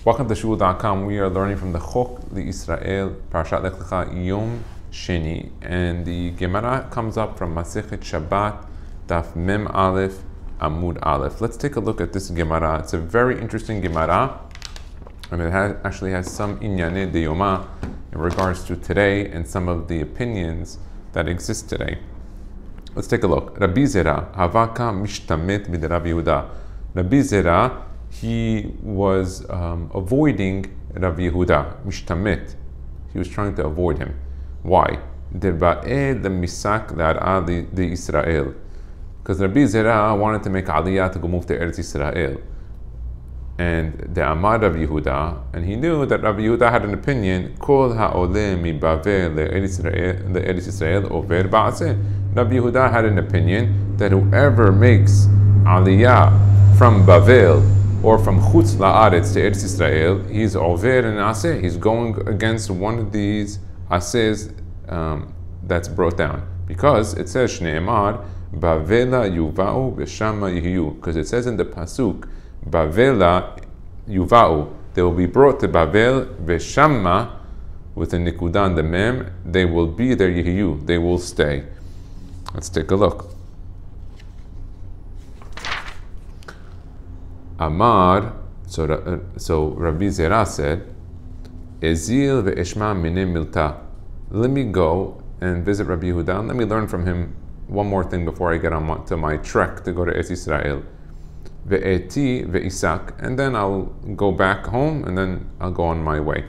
Welcome to shul.com. We are learning from the Chok L'Israel, Parashat Lech Lecha, Yom Sheni. And the Gemara comes up from Masechet Shabbat, Daf Mem Aleph, Amud Aleph. Let's take a look at this Gemara. It's a very interesting Gemara. I mean, it actually has some Inyane de Yoma in regards to today and some of the opinions that exist today. Let's take a look. Rabbi Zera, Havaka Mishtamet Bid Rabbi Yehudah. Rabbi Zera, he was avoiding Rabbi Yehudah, Mishtamet. He was trying to avoid him. Why? Deba'e misak la'ara de Israel. Because Rabbi Zera wanted to make aliyah to go move to Eretz Israel. And the Amar Rabbi Yehudah, and he knew that Rabbi Yehudah had an opinion, Kol ha'oleh mi Bavel le'Eretz Israel over ba'aseh. Rabbi Yehudah had an opinion that whoever makes aliyah from Bavel or from Chutz La'aretz to Eretz Israel, he's over and aseh. He's going against one of these asehs that's brought down. Because it says, Shne'emar, Bavela yuva'u v'shama yihiyu. Because it says in the Pasuk, Bavela yuva'u, they will be brought to Bavel v'shama, with a nikudan the mem, they will be there yihiyu, they will stay. Let's take a look. Amar, so Rabbi Zera said, Ezil ve'eshma mine milta. Let me go and visit Rabbi Yehudah. Let me learn from him one more thing before I get on to my trek to go to Eretz Israel. Ve'eti ve'isak, and then I'll go back home, and then I'll go on my way.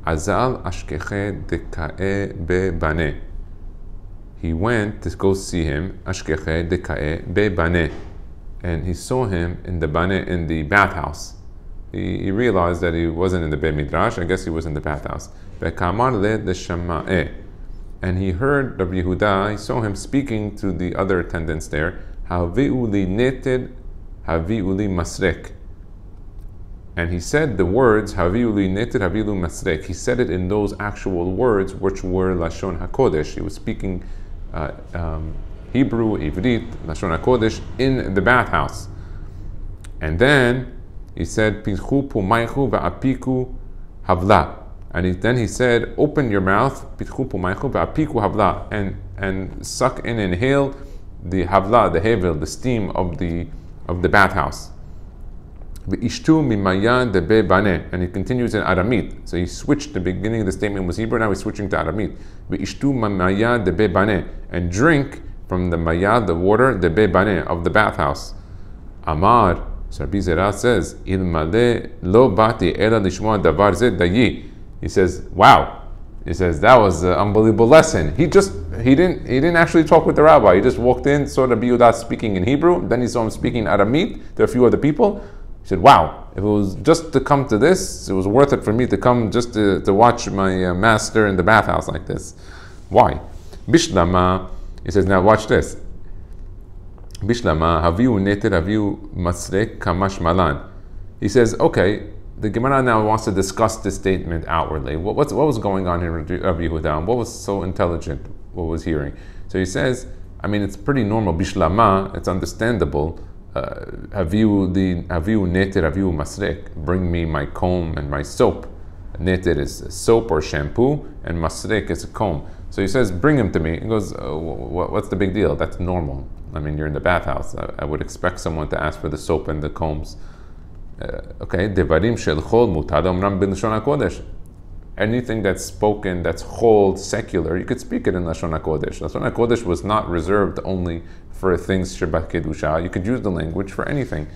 Azal ashkeche deka'e be'baneh. He went to go see him, ashkeche deka'e be'baneh. And he saw him in the bathhouse. He realized that he wasn't in the Beit Midrash. I guess he was in the bathhouse. And he heard Rabbi Yehudah. He saw him speaking to the other attendants there. Havi'uli neted, havi'uli masrek. And he said the words Havi'uli neted, havi'uli masrek. He said it in those actual words, which were Lashon HaKodesh. He was speaking Hebrew, Ivrit, Lashon HaKodesh in the bathhouse. And then he said, Pitchu pumaychu va'apiku havla. And then he said, open your mouth, Pitchu pumaychu va'apiku havla, and suck in, inhale the havla, the hevel, the steam of the bathhouse. V'ishtu mimayan debe baneh. And he continues in Aramit. So he switched, the beginning of the statement was Hebrew, now he's switching to Aramit. V'ishtu mimayan debe baneh. And drink from the mayad, the water, the bebaneh, of the bathhouse. Amar, so Rabbi Zera says, Ilmale lo bati ela lishmoa davar zeh dayi. He says, wow. He says, that was an unbelievable lesson. He didn't actually talk with the rabbi. He just walked in, saw Rabbi Yehudah speaking in Hebrew, then he saw him speaking Aramit to a few other people. He said, wow, if it was just to come to this, it was worth it for me to come just to watch my master in the bathhouse like this. Why? Bishlama. He says, now watch this. Bishlama, haviu neter, haviu masrek kamash malan. He says, okay, the Gemara now wants to discuss this statement outwardly. What was going on here with Rabbi Yehudah? What was so intelligent? What was hearing? So he says, I mean, it's pretty normal. Bishlama, it's understandable. Haviu neter, haviu masrek. Bring me my comb and my soap. Neter is soap or shampoo, and masrek is a comb. So he says, bring him to me. He goes, what's the big deal? That's normal. I mean, you're in the bathhouse. I would expect someone to ask for the soap and the combs. Okay, devarim shel chol mutar omram b'lashon hakodesh. Anything that's spoken, that's chol, secular, you could speak it in Lashon HaKodesh. Lashon HaKodesh was not reserved only for things Shabbat Kedusha. You could use the language for anything.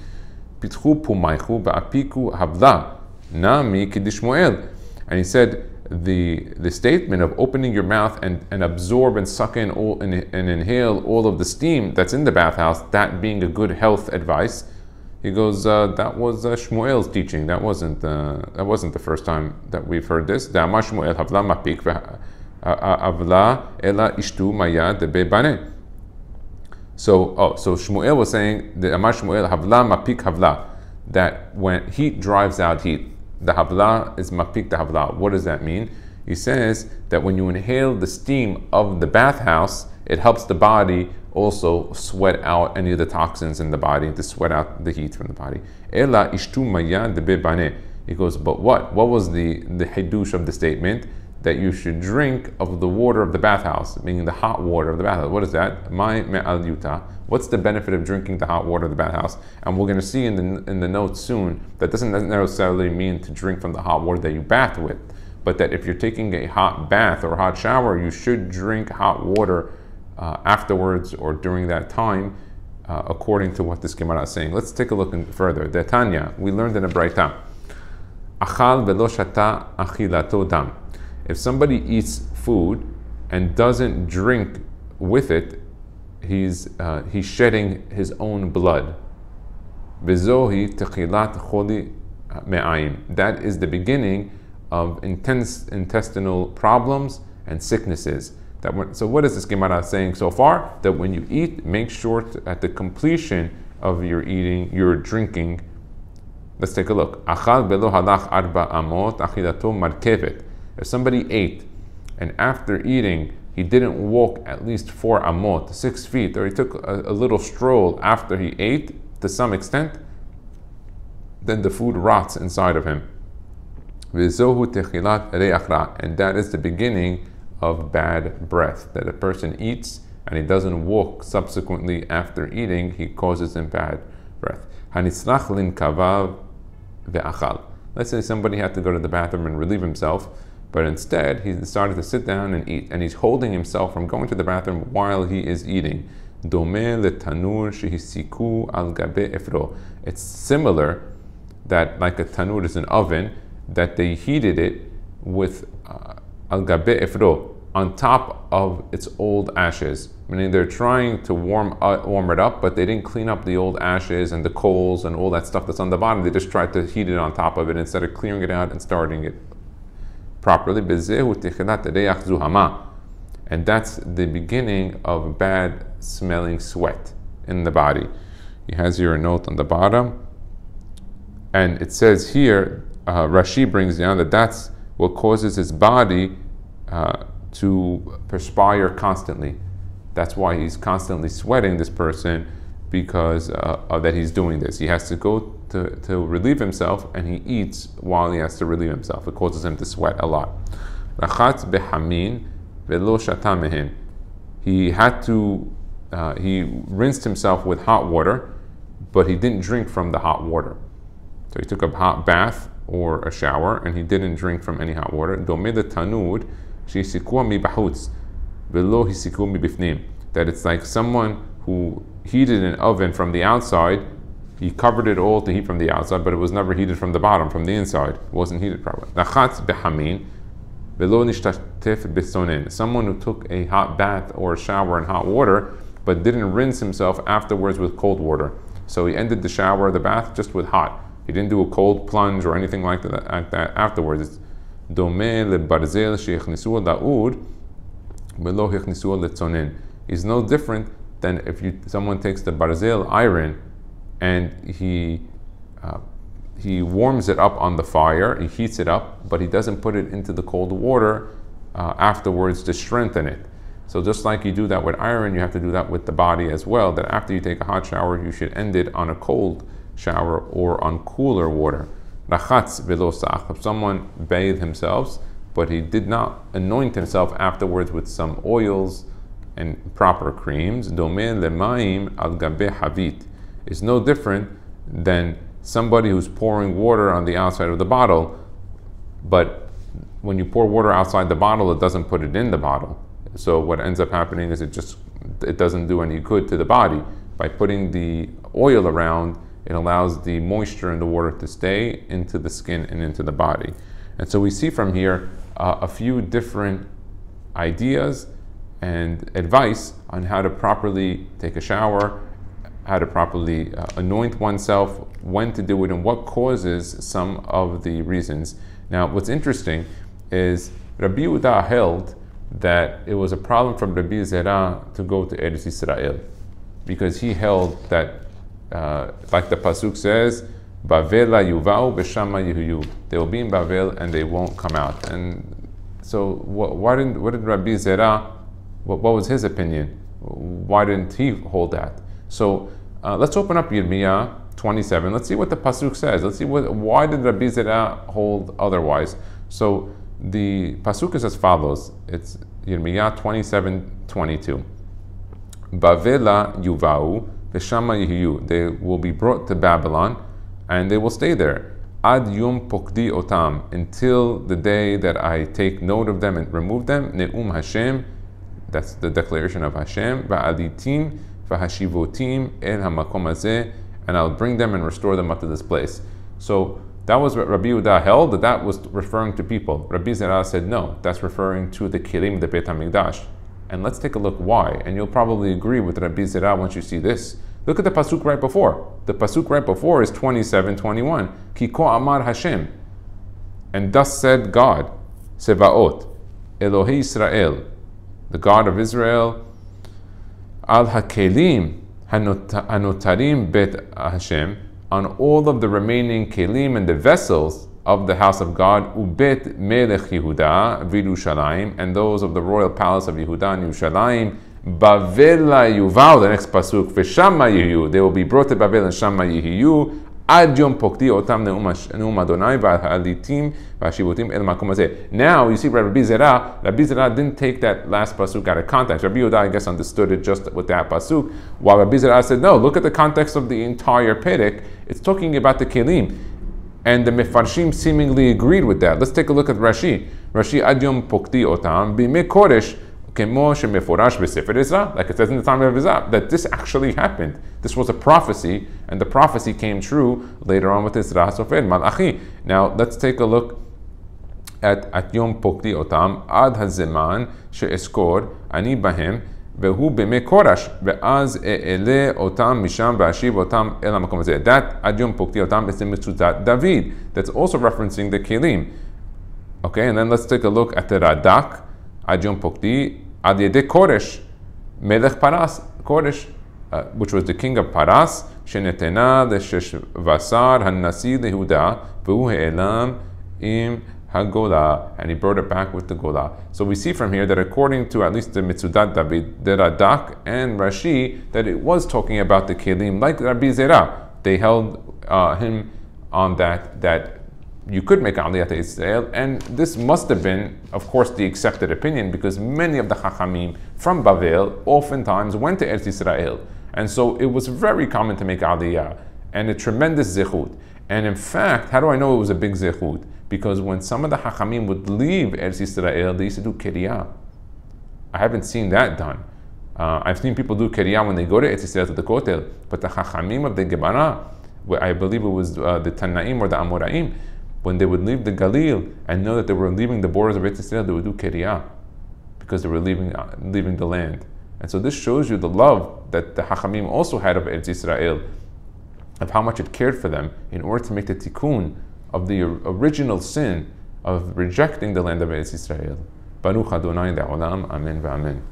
Pitchu pumaychu ba'apiku havla nami kidishmoel. And he said, the statement of opening your mouth and absorb and suck in all and inhale all of the steam that's in the bathhouse, that being a good health advice. He goes, that was Shmuel's teaching. That wasn't the first time that we've heard this. Da'amar Shmuel havla mapik avla ela ishtu maya debe baneh. So Shmuel was saying, the Amar Shmuel havla mapik havla, that when heat drives out heat. The havla is mapik the havla. What does that mean? He says that when you inhale the steam of the bathhouse, it helps the body also sweat out any of the toxins in the body, to sweat out the heat from the body. Ela ishtu maya debe baneh. He goes, but what? What was the hidush of the statement? That you should drink of the water of the bathhouse, meaning the hot water of the bathhouse. What is that? My me'al yuta. What's the benefit of drinking the hot water of the bathhouse? And we're going to see in the notes soon that doesn't necessarily mean to drink from the hot water that you bath with, but that if you're taking a hot bath or a hot shower, you should drink hot water afterwards or during that time, according to what this Gemara is saying. Let's take a look further. The Tanya, we learned in a Braita, Achal velo shata achilato dam. If somebody eats food and doesn't drink with it, he's shedding his own blood. Bezohi techilat choli me'ayim. That is the beginning of intense intestinal problems and sicknesses. So what is this Gemara saying so far? That when you eat, make sure at the completion of your eating, your drinking. Let's take a look. Achal belo halach arba amot achilato markevet. If somebody ate and after eating he didn't walk at least 4 amot, 6 feet, or he took a little stroll after he ate to some extent, then the food rots inside of him. And that is the beginning of bad breath. That a person eats and he doesn't walk subsequently after eating, he causes him bad breath. Let's say somebody had to go to the bathroom and relieve himself, but instead he decided to sit down and eat, and he's holding himself from going to the bathroom while he is eating. It's similar that like a tanur is an oven, that they heated it with al gabe efro, on top of its old ashes. Meaning they're trying to warm it up, but they didn't clean up the old ashes and the coals and all that stuff that's on the bottom. They just tried to heat it on top of it instead of clearing it out and starting it properly. And that's the beginning of bad smelling sweat in the body. He has here a note on the bottom, and it says here, Rashi brings down that that's what causes his body to perspire constantly. That's why he's constantly sweating, this person, because that he's doing this. He has to go to relieve himself, and he eats while he has to relieve himself. It causes him to sweat a lot. He had to, he rinsed himself with hot water, but he didn't drink from the hot water. So he took a hot bath or a shower, and he didn't drink from any hot water. That it's like someone who heated an oven from the outside. He covered it all to heat from the outside, but it was never heated from the bottom, from the inside. It wasn't heated properly. Someone who took a hot bath or a shower in hot water, but didn't rinse himself afterwards with cold water. So he ended the shower or the bath just with hot. He didn't do a cold plunge or anything like that afterwards. It's is no different than if someone takes the barzel iron and he warms it up on the fire, he heats it up, but he doesn't put it into the cold water afterwards to strengthen it. So just like you do that with iron, you have to do that with the body as well, that after you take a hot shower, you should end it on a cold shower or on cooler water. If someone bathed himself, but he did not anoint himself afterwards with some oils and proper creams, is no different than somebody who's pouring water on the outside of the bottle, but when you pour water outside the bottle, it doesn't put it in the bottle. So what ends up happening is it doesn't do any good to the body. By putting the oil around, it allows the moisture in the water to stay into the skin and into the body. And so we see from here a few different ideas and advice on how to properly take a shower, how to properly anoint oneself, when to do it, and what causes some of the reasons. Now, what's interesting is Rabbi Yehudah held that it was a problem from Rabbi Zera to go to Eretz Yisrael, because he held that, like the pasuk says, Bavel yuvau b'shama yehuyu. They will be in Bavel and they won't come out. And so, what did Rabbi Zera? What was his opinion? Why didn't he hold that? So let's open up Yirmiyah 27. Let's see what the pasuk says. Let's see why did Rabbi Zera hold otherwise. So the pasuk is as follows. It's Yirmiyah 27:22. Bavela yuvau v'shama yihiyu. They will be brought to Babylon, and they will stay there. Ad yom pokdi otam, until the day that I take note of them and remove them. Ne'um Hashem, that's the declaration of Hashem. Va'alitim v'hashivotim el hamakom hazeh, and I'll bring them and restore them up to this place. So that was what Rabbi Yehudah held, that was referring to people. Rabbi Zera said no, that's referring to the kelim of the Beit HaMikdash. And let's take a look why, and you'll probably agree with Rabbi Zera once you see this. Look at the pasuk right before. The pasuk right before is 27:21. Ki ko amar Hashem, and thus said God, Sevaot, Elohei Israel, the God of Israel, al hakelim hanotarim bet Hashem, on all of the remaining kelim and the vessels of the house of God, ubet melech Yehudah v'Yerushalayim, and those of the royal palace of Yehudah and Yerushalayim. Bavela yuval, the next pasuk, v'shama yihiyu, they will be brought to Babel and shama yihiyu, ad yom pokti otam ne'um Adonai v'halitim v'ashivotim el makom hazeh. Now you see Rabbi Zera didn't take that last pasuk out of context. Rabbi Yehudah, I guess, understood it just with that pasuk, while Rabbi Zera said no, look at the context of the entire Perek. It's talking about the kelim, and the Mefarshim seemingly agreed with that. Let's take a look at Rashi. Rashi ad yom pokti otam b'mei kodesh, like it says in the time of Ezra, that this actually happened. This was a prophecy, and the prophecy came true later on with Ezra Sofer, Malachi. Now let's take a look at Yom Pokti Otam, Ad Hazeman She'eskor Ani Bahem Vehu B'mei Korash Ve'az E'ele Otam Misham Ve'ashiv Otam El HaMakom Hazeh. That Ad Yom Pokti Otam is the Mitzudat David. That's also referencing the Kelim. Okay, and then let's take a look at the Radak, Ad Yom Pokti Ad Yedei Koresh, Melech Paras, Koresh, which was the king of Paras, Shenetena Leshesh Vasar Hanasi Yehudah, V'hu He'elam Im HaGolah, and he brought it back with the Golah. So we see from here that according to at least the Mitzudat David, the Radak and Rashi, that it was talking about the Kelim, like Rabbi Zera. They held him on that you could make Aliyah to Israel, and this must have been, of course, the accepted opinion, because many of the Chachamim from Bavel oftentimes went to Eretz Israel, and so it was very common to make Aliyah, and a tremendous zechut. And in fact, how do I know it was a big zechut? Because when some of the Chachamim would leave Eretz Israel, they used to do Kiriyah. I haven't seen that done. I've seen people do Kiriyah when they go to Eretz Israel to the Kotel, but the Chachamim of the Gemara, I believe it was the Tanaim or the Amoraim, when they would leave the Galil and know that they were leaving the borders of Eretz Israel, they would do Kiriyah, because they were leaving the land. And so this shows you the love that the Hachamim also had of Eretz Israel, of how much it cared for them in order to make the tikkun of the original sin of rejecting the land of Eretz Israel. Baruch Adonai Le'olam, Amen v'Amen.